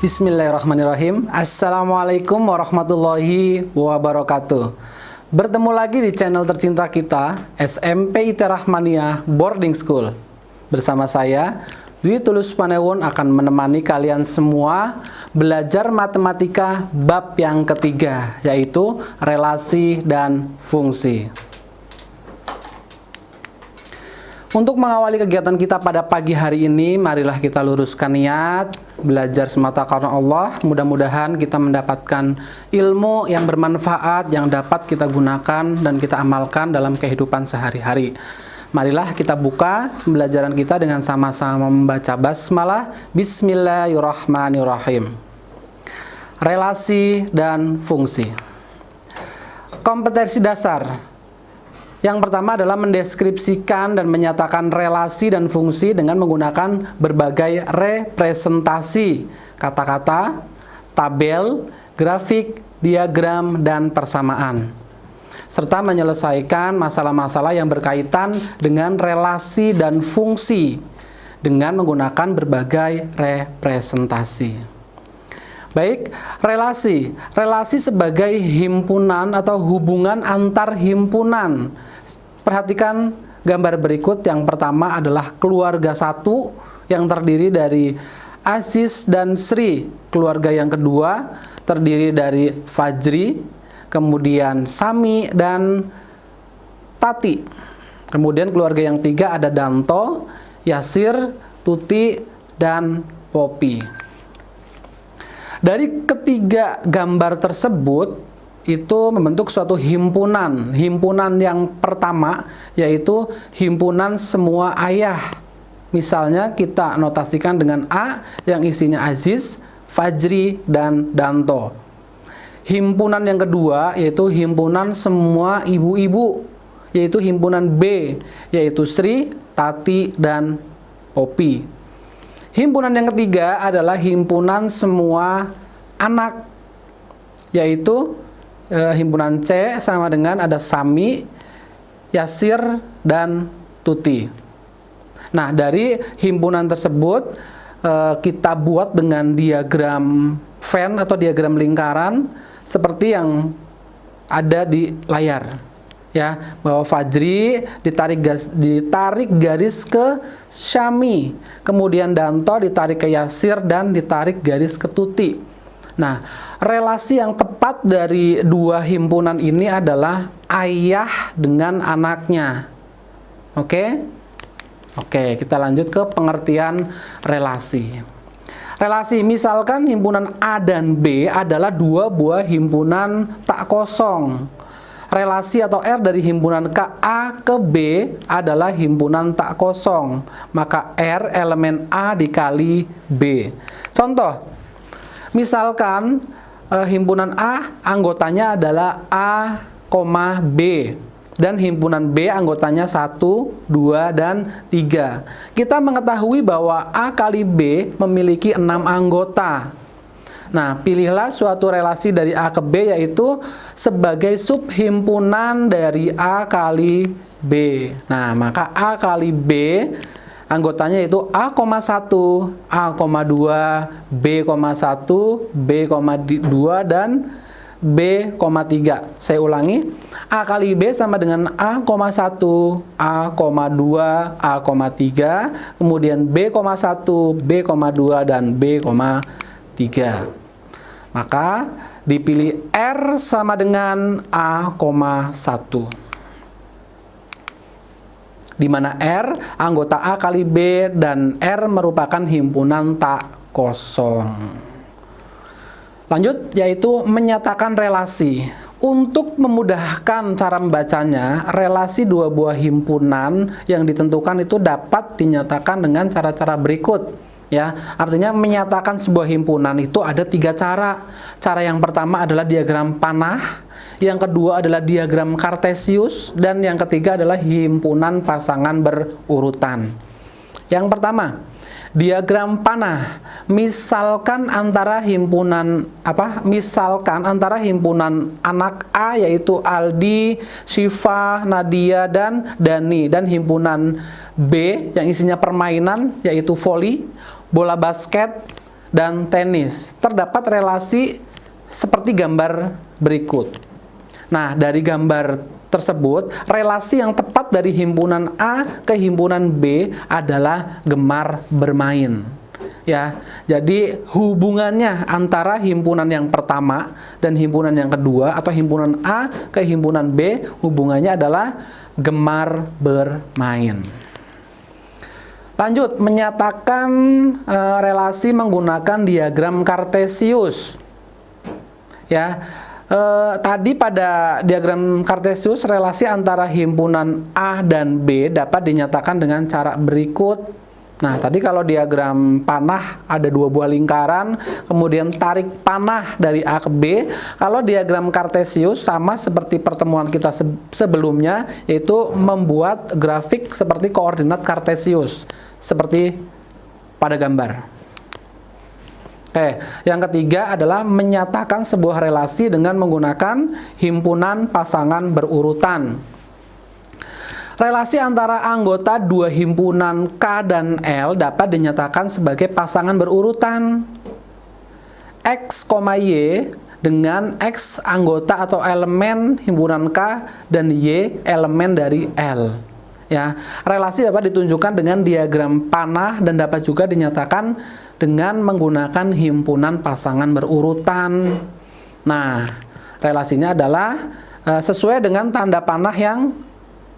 Bismillahirrahmanirrahim. Assalamualaikum warahmatullahi wabarakatuh. Bertemu lagi di channel tercinta kita, SMP IT Rahmaniyah Boarding School. Bersama saya, Dwi Tulus Panewon akan menemani kalian semua belajar matematika bab yang ketiga, yaitu relasi dan fungsi. Untuk mengawali kegiatan kita pada pagi hari ini, marilah kita luruskan niat, belajar semata karena Allah. Mudah-mudahan kita mendapatkan ilmu yang bermanfaat, yang dapat kita gunakan dan kita amalkan dalam kehidupan sehari-hari. Marilah kita buka pembelajaran kita dengan sama-sama membaca basmalah. Bismillahirrahmanirrahim. Relasi dan fungsi. Kompetensi dasar. Yang pertama adalah mendeskripsikan dan menyatakan relasi dan fungsi dengan menggunakan berbagai representasi, kata-kata, tabel, grafik, diagram, dan persamaan. Serta menyelesaikan masalah-masalah yang berkaitan dengan relasi dan fungsi dengan menggunakan berbagai representasi. Baik, relasi. Relasi sebagai himpunan atau hubungan antar himpunan. Perhatikan gambar berikut. Yang pertama adalah keluarga satu yang terdiri dari Aziz dan Sri. Keluarga yang kedua terdiri dari Fajri, kemudian Sami dan Tati. Kemudian keluarga yang tiga ada Danto, Yasir, Tuti, dan Popi. Dari ketiga gambar tersebut itu membentuk suatu himpunan. Himpunan yang pertama yaitu himpunan semua ayah. Misalnya kita notasikan dengan A yang isinya Aziz, Fajri, dan Danto. Himpunan yang kedua yaitu himpunan semua ibu-ibu, yaitu himpunan B, yaitu Sri, Tati, dan Popi. Himpunan yang ketiga adalah himpunan semua anak, yaitu himpunan C sama dengan ada Sami, Yasir, dan Tuti. Nah, dari himpunan tersebut kita buat dengan diagram Venn atau diagram lingkaran seperti yang ada di layar. Ya, bahwa Fajri ditarik garis ke Syami, kemudian Danto ditarik ke Yasir, dan ditarik garis ke Tuti. Nah, relasi yang tepat dari dua himpunan ini adalah ayah dengan anaknya. Oke? Oke, kita lanjut ke pengertian relasi. Relasi, misalkan himpunan A dan B adalah dua buah himpunan tak kosong. Relasi atau R dari himpunan A ke B adalah himpunan tak kosong. Maka R elemen A dikali B. Contoh, misalkan himpunan A anggotanya adalah A, B. Dan himpunan B anggotanya 1, 2, dan 3. Kita mengetahui bahwa A kali B memiliki 6 anggota. Nah, pilihlah suatu relasi dari A ke B yaitu sebagai subhimpunan dari A kali B. Nah, maka A kali B anggotanya itu A,1, A,2, B,1, B,2, dan B,3. Saya ulangi, A kali B sama dengan A,1, A,2, A,3, kemudian B,1, B,2, dan B,3. Maka dipilih R sama dengan A,1. Di mana R anggota A kali B dan R merupakan himpunan tak kosong. Lanjut, yaitu menyatakan relasi. Untuk memudahkan cara membacanya, relasi dua buah himpunan yang ditentukan itu dapat dinyatakan dengan cara-cara berikut. Ya, artinya menyatakan sebuah himpunan itu ada 3 cara. Cara yang pertama adalah diagram panah, yang kedua adalah diagram kartesius, dan yang ketiga adalah himpunan pasangan berurutan. Yang pertama, diagram panah. Misalkan antara himpunan anak A yaitu Aldi, Syifa, Nadia, dan Dani, dan himpunan B yang isinya permainan yaitu voli, bola basket, dan tenis. Terdapat relasi seperti gambar berikut. Nah, dari gambar tersebut, relasi yang tepat dari himpunan A ke himpunan B adalah gemar bermain. Ya, jadi hubungannya antara himpunan yang pertama dan himpunan yang kedua atau himpunan A ke himpunan B, hubungannya adalah gemar bermain. Lanjut, menyatakan relasi menggunakan diagram Kartesius. Ya, tadi pada diagram Kartesius relasi antara himpunan A dan B dapat dinyatakan dengan cara berikut. Nah, tadi kalau diagram panah ada dua buah lingkaran, kemudian tarik panah dari A ke B. Kalau diagram Kartesius sama seperti pertemuan kita sebelumnya, yaitu membuat grafik seperti koordinat Kartesius, seperti pada gambar. Oke, yang ketiga adalah menyatakan sebuah relasi dengan menggunakan himpunan pasangan berurutan. Relasi antara anggota dua himpunan K dan L dapat dinyatakan sebagai pasangan berurutan. X, Y dengan X anggota atau elemen himpunan K dan Y elemen dari L. Ya, relasi dapat ditunjukkan dengan diagram panah dan dapat juga dinyatakan dengan menggunakan himpunan pasangan berurutan. Nah, relasinya adalah sesuai dengan tanda panah yang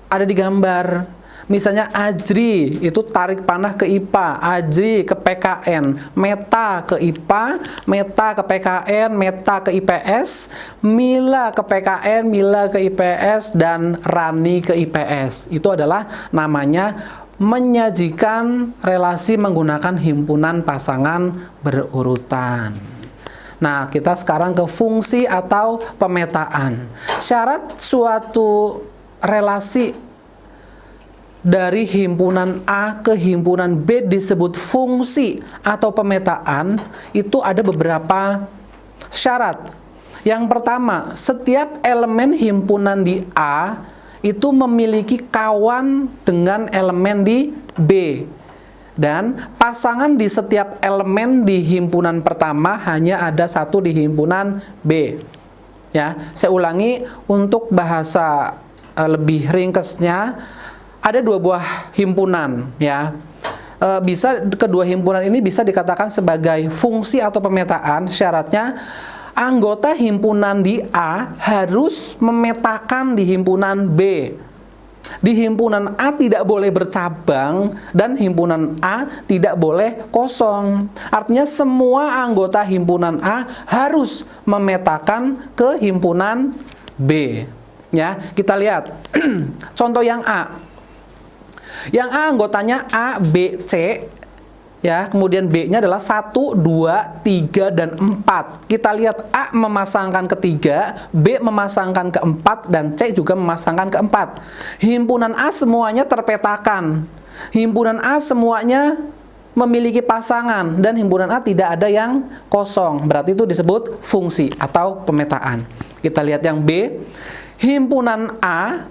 ada di gambar. Misalnya Ajri itu tarik panah ke IPA, Ajri ke PKN, Meta ke IPA, Meta ke PKN, Meta ke IPS, Mila ke PKN, Mila ke IPS, dan Rani ke IPS. Itu adalah namanya menyajikan relasi menggunakan himpunan pasangan berurutan. Nah, kita sekarang ke fungsi atau pemetaan. Syarat suatu relasi dari himpunan A ke himpunan B disebut fungsi atau pemetaan, itu ada beberapa syarat. Yang pertama, setiap elemen himpunan di A itu memiliki kawan dengan elemen di B, dan pasangan di setiap elemen di himpunan pertama hanya ada satu di himpunan B. Ya, saya ulangi untuk bahasa lebih ringkasnya, ada dua buah himpunan, ya. Kedua himpunan ini bisa dikatakan sebagai fungsi atau pemetaan. Syaratnya anggota himpunan di A harus memetakan di himpunan B. Di himpunan A tidak boleh bercabang dan himpunan A tidak boleh kosong. Artinya semua anggota himpunan A harus memetakan ke himpunan B. Ya, kita lihat contoh yang A. Yang A anggotanya A, B, C. Ya, kemudian B-nya adalah 1, 2, 3, dan 4. Kita lihat A memasangkan ke-3, B memasangkan ke-4, dan C juga memasangkan ke-4. Himpunan A semuanya terpetakan. Himpunan A semuanya memiliki pasangan, dan himpunan A tidak ada yang kosong. Berarti itu disebut fungsi atau pemetaan. Kita lihat yang B. Himpunan A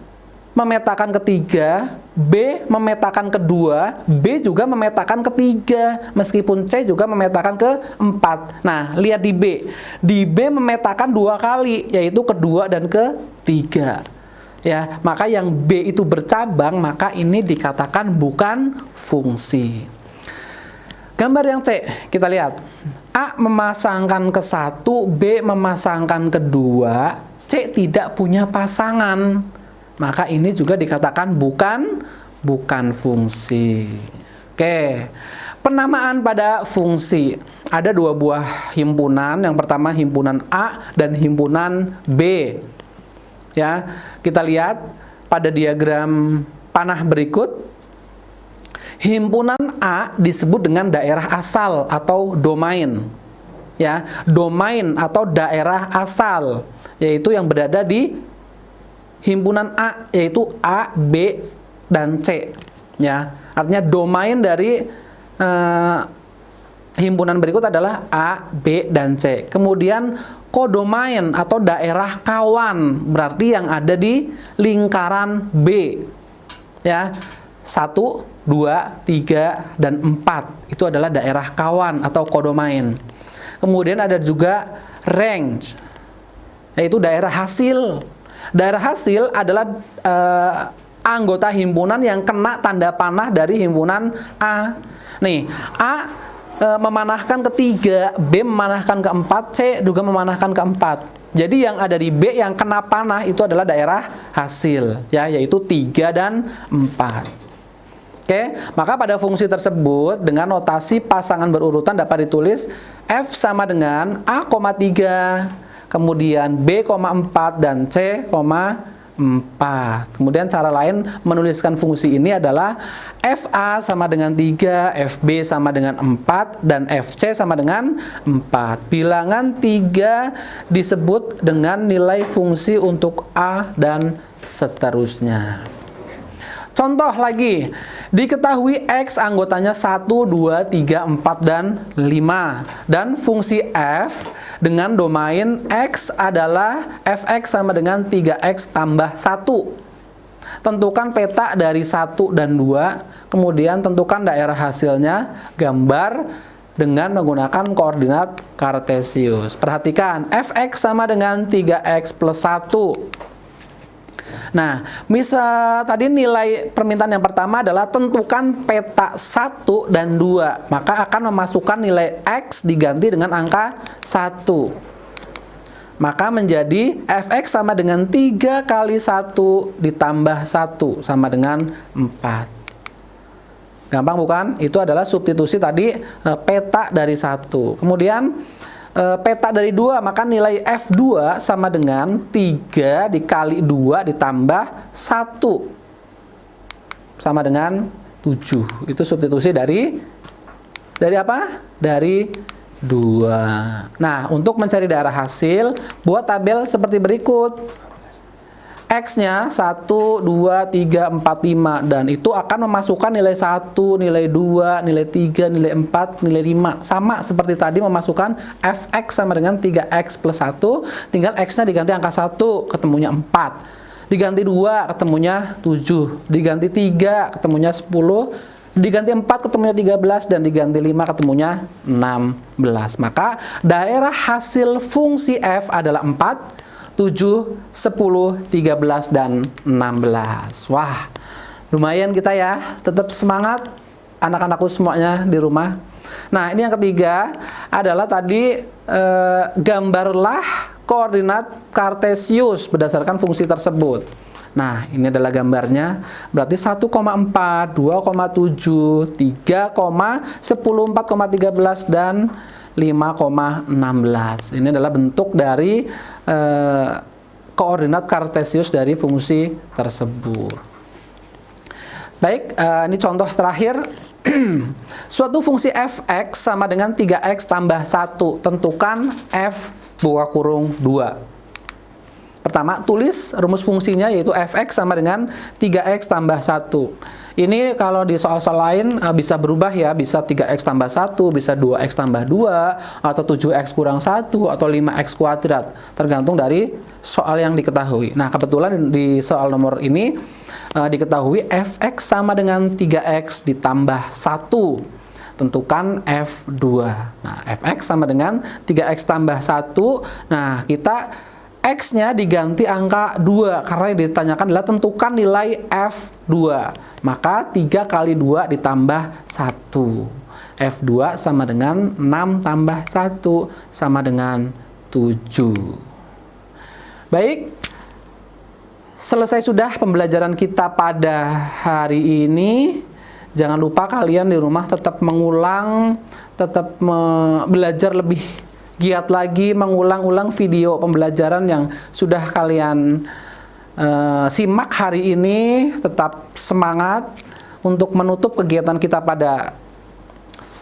memetakan ke-3, B memetakan ke-2, B juga memetakan ke-3, meskipun C juga memetakan ke-4. Nah, lihat di B. Di B memetakan 2 kali, yaitu ke-2 dan ke-3. Ya, maka yang B itu bercabang, maka ini dikatakan bukan fungsi. Gambar yang C, kita lihat. A memasangkan ke-1, B memasangkan ke-2, C tidak punya pasangan, maka ini juga dikatakan bukan fungsi. Oke, penamaan pada fungsi. Ada dua buah himpunan. Yang pertama himpunan A dan himpunan B. Ya, kita lihat pada diagram panah berikut. Himpunan A disebut dengan daerah asal atau domain. Ya, domain atau daerah asal, yaitu yang berada di himpunan A, yaitu A, B, dan C. Ya, artinya domain dari himpunan berikut adalah A, B, dan C. Kemudian kodomain atau daerah kawan, berarti yang ada di lingkaran B. Ya, 1, 2, 3, dan 4. Itu adalah daerah kawan atau kodomain. Kemudian ada juga range, yaitu daerah hasil. Daerah hasil adalah anggota himpunan yang kena tanda panah dari himpunan A. Nih, A memanahkan ke 3, B memanahkan ke 4, C juga memanahkan ke 4. Jadi yang ada di B yang kena panah itu adalah daerah hasil, ya, yaitu 3 dan 4. Oke, maka pada fungsi tersebut dengan notasi pasangan berurutan dapat ditulis F sama dengan A, 3, kemudian B, 4, dan C, 4. Kemudian cara lain menuliskan fungsi ini adalah FA sama dengan 3, FB sama dengan 4, dan FC sama dengan 4. Bilangan 3 disebut dengan nilai fungsi untuk A dan seterusnya. Contoh lagi, diketahui X anggotanya 1, 2, 3, 4, dan 5. Dan fungsi F dengan domain X adalah Fx sama dengan 3X tambah 1. Tentukan peta dari 1 dan 2, kemudian tentukan daerah hasilnya, gambar dengan menggunakan koordinat kartesius. Perhatikan, Fx sama dengan 3X plus 1. Nah, misal tadi nilai permintaan yang pertama adalah tentukan peta 1 dan 2. Maka akan memasukkan nilai X diganti dengan angka 1. Maka menjadi Fx sama dengan 3 kali 1 ditambah 1 sama dengan 4. Gampang bukan? Itu adalah substitusi tadi peta dari 1. Kemudian peta dari 2, maka nilai F2 sama dengan 3 dikali 2 ditambah 1 sama dengan 7. Itu substitusi dari apa? Dari 2. Nah, untuk mencari daerah hasil, buat tabel seperti berikut. X-nya 1, 2, 3, 4, 5, dan itu akan memasukkan nilai 1, nilai 2, nilai 3, nilai 4, nilai 5. Sama seperti tadi memasukkan Fx sama dengan 3X plus 1, tinggal X-nya diganti angka 1, ketemunya 4. Diganti 2, ketemunya 7. Diganti 3, ketemunya 10. Diganti 4, ketemunya 13. Dan diganti 5, ketemunya 16. Maka daerah hasil fungsi F adalah 4, 7, 10, 13, dan 16. Wah, lumayan kita ya. Tetap semangat anak-anakku semuanya di rumah. Nah, ini yang ketiga adalah tadi gambarlah koordinat kartesius berdasarkan fungsi tersebut. Nah, ini adalah gambarnya. Berarti 1,4, 2,7, 3, 10, 4,13, dan 5,16. Ini adalah bentuk dari koordinat kartesius dari fungsi tersebut. Baik, ini contoh terakhir. Suatu fungsi fx sama dengan 3x tambah 1. Tentukan f buka kurung 2. Pertama, tulis rumus fungsinya, yaitu fx sama dengan 3x tambah 1. Ini kalau di soal-soal lain bisa berubah ya, bisa 3x tambah 1, bisa 2x tambah 2, atau 7x kurang 1, atau 5x kuadrat. Tergantung dari soal yang diketahui. Nah, kebetulan di soal nomor ini diketahui fx sama dengan 3x ditambah 1. Tentukan f2. Nah, fx sama dengan 3x tambah 1. Nah, kita X-nya diganti angka 2 karena yang ditanyakan adalah tentukan nilai F2. Maka 3 kali 2 ditambah 1. F2 sama dengan 6 tambah 1 sama dengan 7. Baik, selesai sudah pembelajaran kita pada hari ini. Jangan lupa kalian di rumah tetap mengulang, tetap belajar lebih giat lagi, mengulang-ulang video pembelajaran yang sudah kalian simak hari ini. Tetap semangat untuk menutup kegiatan kita pada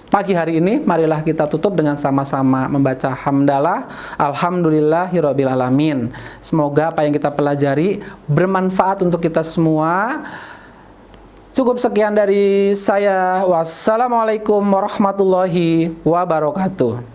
pagi hari ini. Marilah kita tutup dengan sama-sama membaca hamdalah alhamdulillahirabbil alamin. Semoga apa yang kita pelajari bermanfaat untuk kita semua. Cukup sekian dari saya. Wassalamualaikum warahmatullahi wabarakatuh.